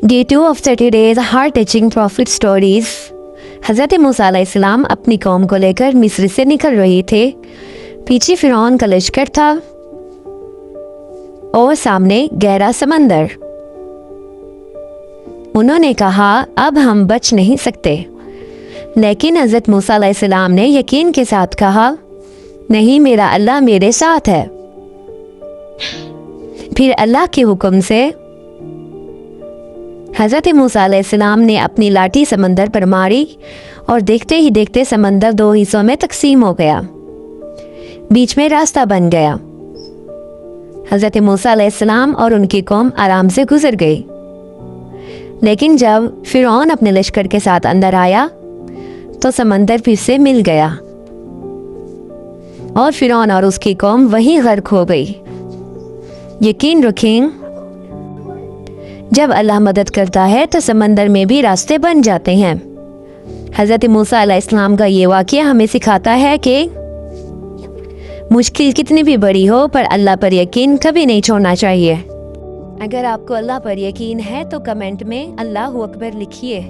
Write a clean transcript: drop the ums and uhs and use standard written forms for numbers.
Day 2 of 30 days heart-touching prophet stories. हज़रत मूसा अलैहिस्सलाम अपनी कौम को लेकर मिस्र से निकल रहे थे। पीछे फिरौन का लश्कर था और सामने गहरा समंदर। उन्होंने कहा, अब हम बच नहीं सकते। लेकिन हज़रत मूसा अलैहिस्सलाम ने यकीन के साथ कहा, नहीं, मेरा अल्लाह मेरे साथ है। फिर अल्लाह के हुक्म से हज़रत मूसा अलैहिस्सलाम ने अपनी लाठी समंदर पर मारी और देखते ही देखते समंदर 2 हिस्सों में तकसीम हो गया। बीच में रास्ता बन गया। हज़रत मूसा अलैहिस्सलाम और उनकी कौम आराम से गुजर गई। लेकिन जब फिरौन अपने लश्कर के साथ अंदर आया तो समंदर फिर से मिल गया और फिरौन और उसकी कौम वहीं गर्क हो गई। यकीन रखें, जब अल्लाह मदद करता है तो समंदर में भी रास्ते बन जाते हैं। हज़रत मूसा अलैहिस्सलाम का ये वाक़या हमें सिखाता है कि मुश्किल कितनी भी बड़ी हो पर अल्लाह पर यकीन कभी नहीं छोड़ना चाहिए। अगर आपको अल्लाह पर यकीन है तो कमेंट में अल्लाहु अकबर लिखिए।